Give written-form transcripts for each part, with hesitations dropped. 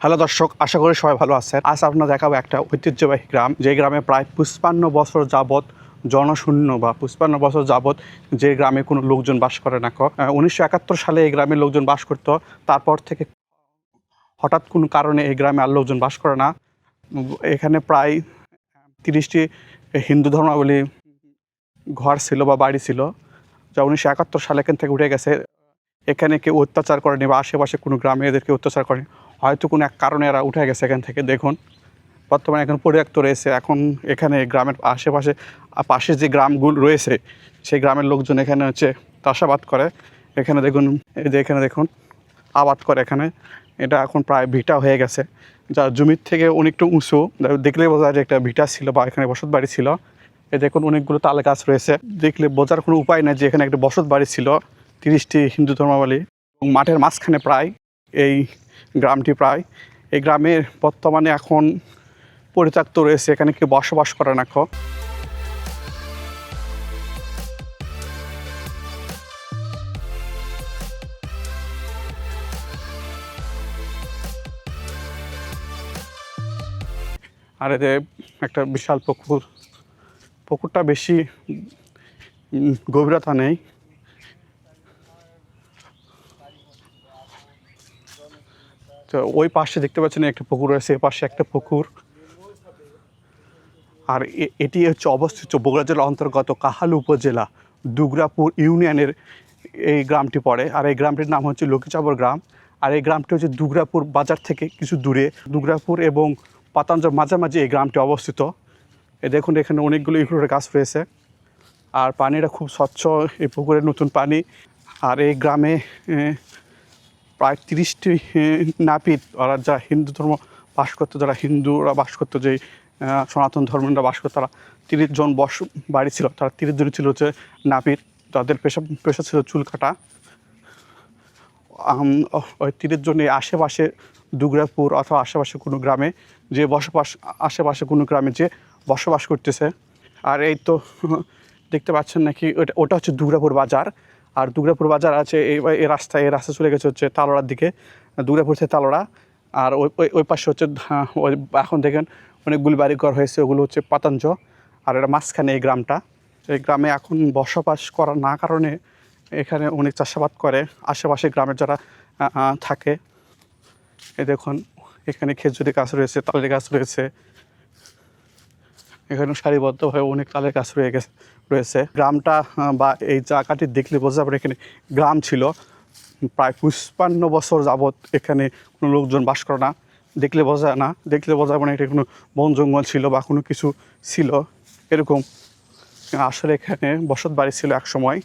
Hello দর্শক, আশা করি সবাই ভালো আছেন। আজ আপনারা দেখাবো একটা ঐতিহ্যবাহী গ্রাম, যে গ্রামে প্রায় ৫৫ বছর যাবৎ জনশূন্য বা ৫৫ বছর যাবৎ যে গ্রামে কোনো লোকজন বাস করে না। ১৯৭১ সালে এই গ্রামের লোকজন বাস করতো। তারপর থেকে হঠাৎ কোনো কারণে এই গ্রামে আর লোকজন বাস করে না। এখানে প্রায় ৩০টি হিন্দু ধর্মাবলম্বী ঘর ছিল বা বাড়ি ছিল, যা ১৯৭১ সালে এখান থেকে উঠে গেছে। এখানে কেউ অত্যাচার করেনি বা আশেপাশে কোনো গ্রামে এদেরকে অত্যাচার করেনি। হয়তো কোনো এক কারণে এরা উঠে গেছে এখান থেকে। দেখুন, বর্তমানে এখন পরিত্যক্ত রয়েছে। এখন এখানে গ্রামের আশেপাশে পাশে যে গ্রামগুলো রয়েছে, সেই গ্রামের লোকজন এখানে চাষাবাদ করে। এখানে দেখুন, এই যে এখানে দেখুন আবাদ করে এখানে। এটা এখন প্রায় ভিটা হয়ে গেছে, যা জমির থেকে অনেকটা উঁচু। দেখলেই বোঝা যায় যে একটা ভিটা ছিল বা এখানে বসত বাড়ি ছিল। এই দেখুন অনেকগুলো তালে গাছ রয়েছে, দেখলে বোঝার কোনো উপায় নেই যে এখানে একটা বসত বাড়ি ছিল ৩০টি হিন্দু ধর্মাবলম্বী। এবং মাঠের মাঝখানে প্রায় এই গ্রামটি। প্রায় এই গ্রামের বর্তমানে এখন পরিত্যক্ত রয়েছে, এখানে কেউ বসবাস করে না। আর এতে একটা বিশাল পুকুর, পুকুরটা বেশি গভীরতা নেই। তো ওই পাশে দেখতে পাচ্ছেন একটা পুকুর রয়েছে, এ পাশে একটা পুকুর। আর এটি অবস্থিত বগুড়া জেলার অন্তর্গত কাহালু উপজেলা দুগরাপুর ইউনিয়নের এই গ্রামটি পড়ে। আর এই গ্রামটির নাম হচ্ছে লক্ষ্মীচাপড় গ্রাম। আর এই গ্রামটি হচ্ছে দুগরাপুর বাজার থেকে কিছু দূরে। দুগরাপুর এবং পাতাঞ্জর মাঝামাঝি এই গ্রামটি অবস্থিত। দেখুন এখানে অনেকগুলো ইউক্যালিপটাস গাছ রয়েছে, আর পানিটা খুব স্বচ্ছ, এই পুকুরের নতুন পানি। আর এই গ্রামে প্রায় ৩০টি নাপিত, ওরা যারা হিন্দু ধর্ম বাস করতো, যারা হিন্দুরা বাস করতো, যে সনাতন ধর্মীয়রা বাস করতো, তারা ৩০ জন বাড়ি ছিল। তারা ৩০ জন ছিল নাপিত। তাদের পেশা ছিল চুল কাটা। ওই ৩০ জনের আশেপাশে দুগরাপুর অথবা আশেপাশে কোনো গ্রামে আশেপাশে কোনো গ্রামে যে বসবাস করতেছে। আর এই তো দেখতে পাচ্ছেন নাকি, ওটা হচ্ছে দুগরাপুর বাজার। আর দুগরাপুর বাজার আছে এই রাস্তা চলে গেছে হচ্ছে তালোড়ার দিকে, দুগরাপুর থেকে তালোড়া। আর ওই পাশে হচ্ছে ওই এখন দেখেন অনেকগুলি বাড়িঘর হয়েছে, ওগুলো হচ্ছে পাতাঞ্জ। আর এটা মাঝখানে এই গ্রামটা। এই গ্রামে এখন বসবাস করার না কারণে এখানে অনেক চাষাবাদ করে আশেপাশে গ্রামের যারা থাকে। এই দেখুন এখানে খেজুরি গাছ রয়েছে, তালের গাছ রয়েছে। এখানে সারিবদ্ধভাবে অনেক তালের গাছ রয়েছে। গ্রামটা বা এই জায়গাটি দেখলে বোঝা যাবে এখানে গ্রাম ছিল। প্রায় ৫৫ বছর যাবৎ এখানে কোনো লোকজন বাস করে না। দেখলে বোঝা যায় মানে এটা কোনো বন জঙ্গল ছিল বা কোনো কিছু ছিল এরকম। আসলে এখানে বসত বাড়ি ছিল এক সময়।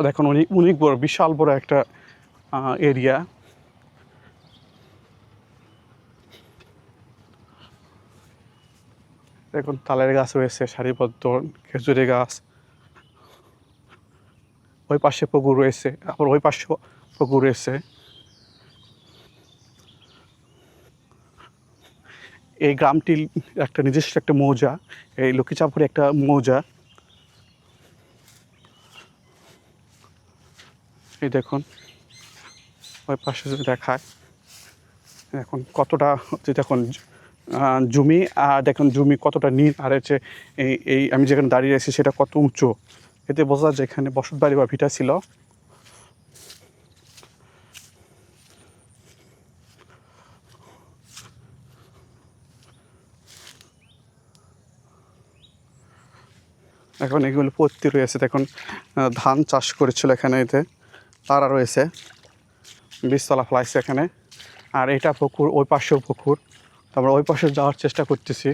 দেখুন অনেক বড়, বিশাল বড় একটা এরিয়া। দেখুন তালের গাছ রয়েছে সারিবদ্ধ, খেজুরি গাছ। ওই পাশে পুকুর রয়েছে, আবার ওই পাশে পুকুর রয়েছে। এই গ্রামটির একটা নিজস্ব একটা মৌজা, এই লক্ষ্মীচাপড়ে একটা মৌজা। এই দেখুন ওই পাশে যদি দেখায়, এখন কতটা দেখুন জমি, আর দেখুন জমি কতটা নীল। আর হচ্ছে এই আমি যেখানে দাঁড়িয়ে আছি সেটা কত উঁচু। এতে বোঝা যায় যে এখানে বসত বাড়ি বা ভিটা ছিল। এখন এগুলো পত্তি রয়েছে। দেখুন ধান চাষ করেছিল এখানে, এতে তারা রয়েছে, বীজতলা ফেলাইছে এখানে। আর এটা পুকুর, ওই পাশেও পুকুর। আমরা ওই পাশে যাওয়ার চেষ্টা করতেছি।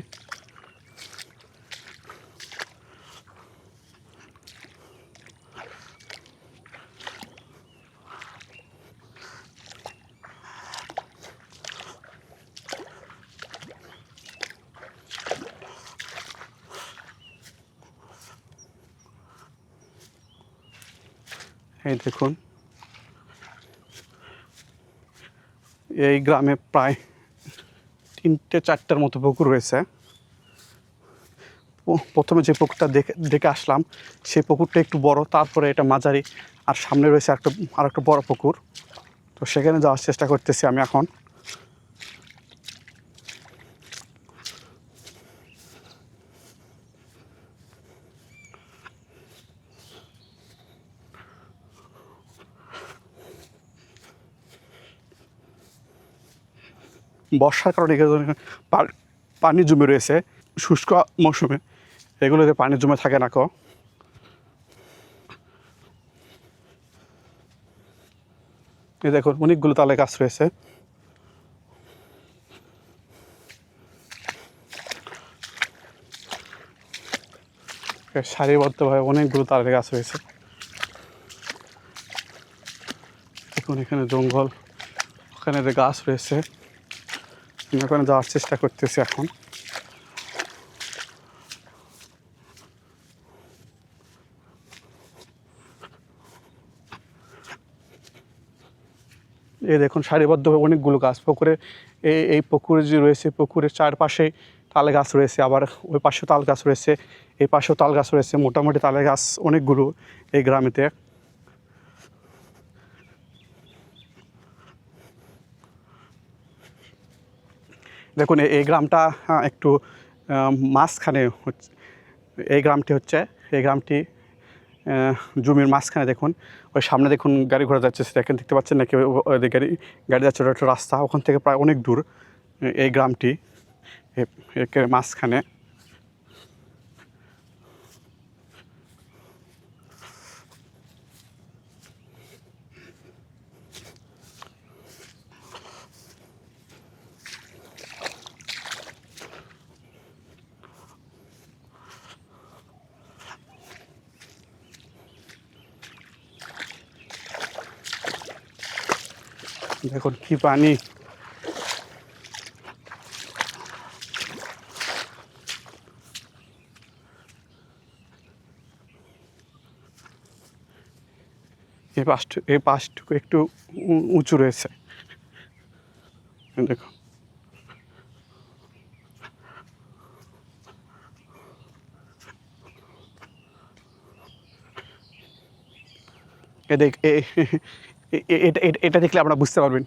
এই দেখুন, এই গ্রামে প্রায় 3-4টার মতো পুকুর রয়েছে। প্রথমে যে পুকুরটা দেখে আসলাম সেই পুকুরটা একটু বড়, তারপরে এটা মাঝারি, আর সামনে রয়েছে আর একটা বড় পুকুর। তো সেখানে যাওয়ার চেষ্টা করতেছি আমি এখন। বর্ষার কারণে এখানে পানি জমে রয়েছে। শুষ্ক মৌসুমে এগুলোতে পানি জমে থাকে না। এই দেখুন, অনেকগুলো তালে গাছ রয়েছে। সারিবদ্ধভাবে অনেকগুলো তালে গাছ রয়েছে। দেখুন, এখানে জঙ্গল, ওখানে যে গাছ রয়েছে। আমি ওখানে যাওয়ার চেষ্টা করতেছি এখন। এই দেখুন, সারিবদ্ধভাবে অনেকগুলো গাছ। এই পুকুরে যে রয়েছে, পুকুরের চারপাশে তাল গাছ রয়েছে, আবার ওই পাশেও তাল গাছ রয়েছে, এই পাশেও তাল গাছ রয়েছে। মোটামুটি তাল গাছ অনেকগুলো এই গ্রামেতে। দেখুন, এই গ্রামটা একটু মাঝখানে হচ্ছে। এই গ্রামটি জমির মাঝখানে। দেখুন, ওই সামনে দেখুন গাড়ি ঘোড়া যাচ্ছে, দেখেন, দেখতে পাচ্ছেন নাকি? গাড়ি যাচ্ছে, ওটা একটা রাস্তা, ওখান থেকে প্রায় অনেক দূর এই গ্রামটি, এর মাঝখানে। দেখুন কি পানি! এই পাশটুকু একটু উঁচু রয়েছে। দেখুন, এটা দেখলে আপনারা বুঝতে পারবেন।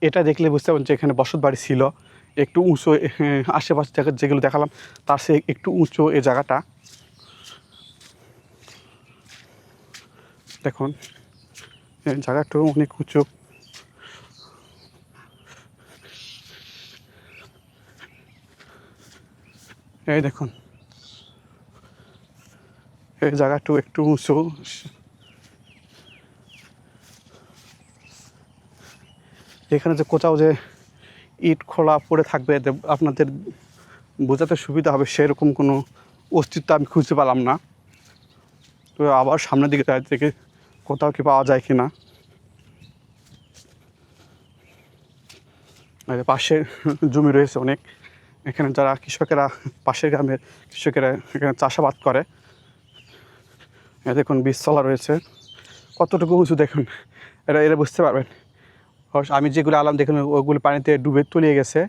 এটা দেখলে বুঝতে পারবেন যে এখানে বসত বাড়ি ছিল। একটু উঁচু, আশেপাশে যেগুলো দেখালাম তার সে একটু উঁচু এই জায়গাটা। দেখুন, এই জায়গাটাও অনেক উঁচু। এই দেখুন, এই জায়গাটাও একটু উঁচু। এখানে যে কোথাও যে ইট খোলা পড়ে থাকবে, আপনাদের বোঝাতে সুবিধা হবে, সেরকম কোনো অস্তিত্ব আমি খুঁজে পেলাম না। তো আবার সামনের দিকে থেকে কোথাও কি পাওয়া যায় কি না। পাশে জমি রয়েছে অনেক। এখানে যারা কৃষকেরা, পাশের গ্রামের কৃষকেরা এখানে চাষাবাদ করে। দেখুন, বীজতলা রয়েছে, কতটুকু উঁচু দেখুন। এরা বুঝতে পারবেন। আমি যেগুলো আলাম দেখুন, ওগুলো পানিতে ডুবে তলিয়ে গেছে।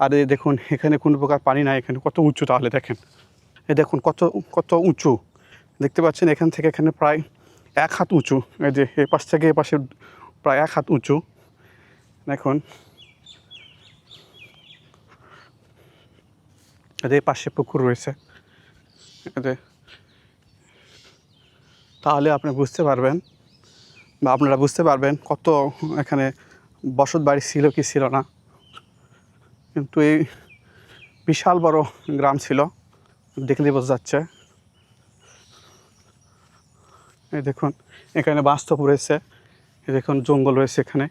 আর এই দেখুন, এখানে কোনো প্রকার পানি নাই। এখানে কত উঁচু, তাহলে দেখেন। এই দেখুন কত উঁচু দেখতে পাচ্ছেন। এখান থেকে এখানে প্রায় 1 হাত উঁচু। এই যে এই পাশ থেকে এই পাশে প্রায় 1 হাত উঁচু। দেখুন, এই পাশে পুকুর রয়েছে। তাহলে আপনি বুঝতে পারবেন, বা আপনারা বুঝতে পারবেন কত এখানে বসত বাড়ি ছিল কি ছিল না। কিন্তু এই বিশাল বড় গ্রাম ছিল, দেখলেই বোঝা যাচ্ছে। এই দেখুন, এখানে বাস্তব রয়েছে। এই দেখুন, জঙ্গল রয়েছে এখানে।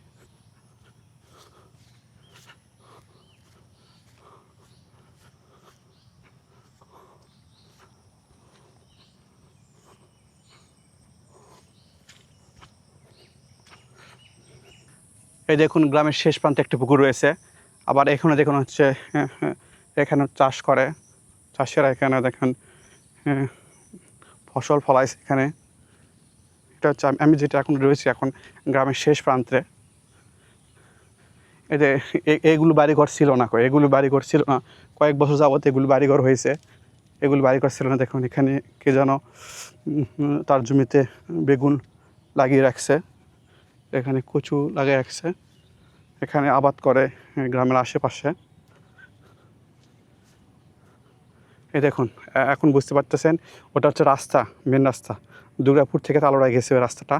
এই দেখুন, গ্রামের শেষ প্রান্তে একটা পুকুর রয়েছে। আবার এখানে দেখুন হচ্ছে, এখানে চাষ করে চাষিরা। এখানে দেখেন ফসল ফলাইছে এখানে। একটা হচ্ছে আমি যেটা এখন রয়েছি এখন গ্রামের শেষ প্রান্তে। এতে এগুলো বাড়িঘর ছিল না, এগুলো বাড়িঘর ছিল না, কয়েক বছর যাবত এগুলো বাড়িঘর হয়েছে। এগুলো বাড়িঘর ছিল না। দেখুন এখানে কে যেন তার জমিতে বেগুন লাগিয়ে রাখছে, এখানে কচু লাগিয়ে রাখছে, এখানে আবাদ করে গ্রামের আশেপাশে। এই দেখুন এখন বুঝতে পারতেছেন ওটা হচ্ছে রাস্তা, মেন রাস্তা, দুর্গাপুর থেকে তালোড়ায় গেছে ওই রাস্তাটা।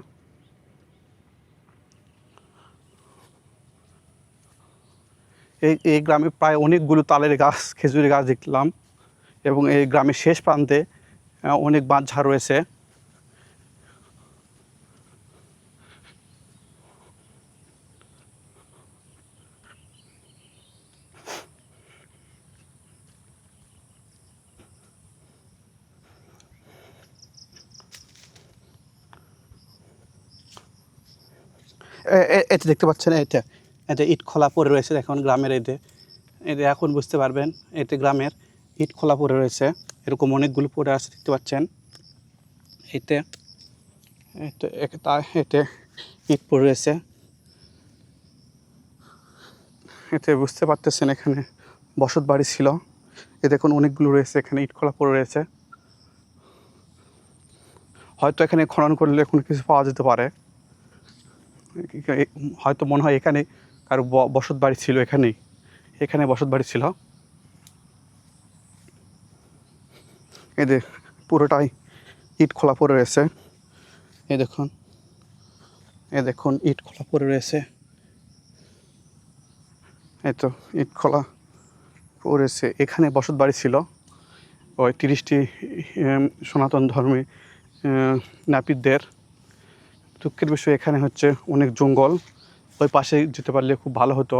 এই গ্রামে প্রায় অনেকগুলো তালের গাছ, খেজুরের গাছ দেখলাম, এবং এই গ্রামের শেষ প্রান্তে অনেক বাঁশঝাড় রয়েছে। এটা দেখতে পাচ্ছেন, এটা ইট খোলা পড়ে রয়েছে এখন গ্রামের। এটা এখন বুঝতে পারবেন এতে গ্রামের ইট খোলা পড়ে রয়েছে, এরকম অনেকগুলো পড়ে আছে দেখতে পাচ্ছেন। এতে এতে ইট পড়ে রয়েছে, এতে বুঝতে পারতেছেন এখানে বসত বাড়ি ছিল। এ দেখুন অনেকগুলো রয়েছে, এখানে ইট খোলা পড়ে রয়েছে। হয়তো এখানে খনন করলে কোনো কিছু পাওয়া যেতে পারে, হয়তো মনে হয় এখানে কারো বসত বাড়ি ছিল, এখানে বসত বাড়ি ছিল। এদের পুরোটাই ইট খোলা পড়ে রয়েছে। এই দেখুন ইট খোলা পড়ে রয়েছে, এই তো ইট খোলা পড়েছে। এখানে বসত বাড়ি ছিল ওই 30টি সনাতন ধর্মী নাপিতদের। দুঃখের বিষয় এখানে হচ্ছে অনেক জঙ্গল, ওই পাশে যেতে পারলে খুব ভালো হতো।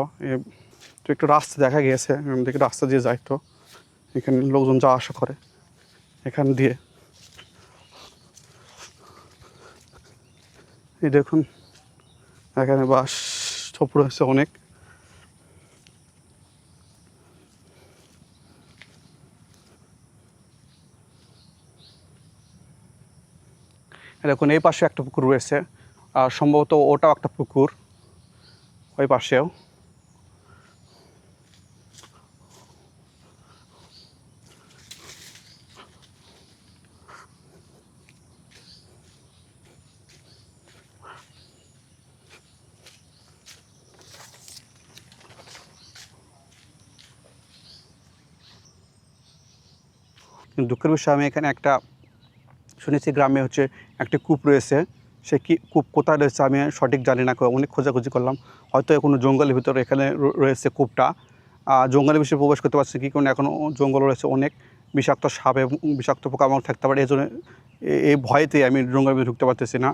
তো একটু রাস্তা দেখা গিয়েছে, দেখি রাস্তা দিয়ে যায়, তো এখানে লোকজন যাওয়া আসা করে এখান দিয়ে। এই দেখুন এখানে বাঁশ ছোপ রয়েছে অনেক। দেখুন এই পাশে একটা পুকুর রয়েছে, আর সম্ভবত ওটাও একটা পুকুর, ওই পাশেও। দুঃখের বিষয় আমি এখানে একটা শুনেছি গ্রামে হচ্ছে একটি কূপ রয়েছে, সে কূপ কোথায় রয়েছে আমি সঠিক জানি না, অনেক খোঁজাখুঁজি করলাম। হয়তো কোনো জঙ্গলের ভিতরে এখানে রয়েছে কূপটা। জঙ্গলের বিষয়ে প্রবেশ করতে পারছি কি কারণ এখনও জঙ্গল রয়েছে, অনেক বিষাক্ত সাপ এবং বিষাক্ত পোকামাকড় থাকতে পারে, এই জন্য এই ভয়েতেই আমি জঙ্গলের ভিতরে ঢুকতে পারতেছি না।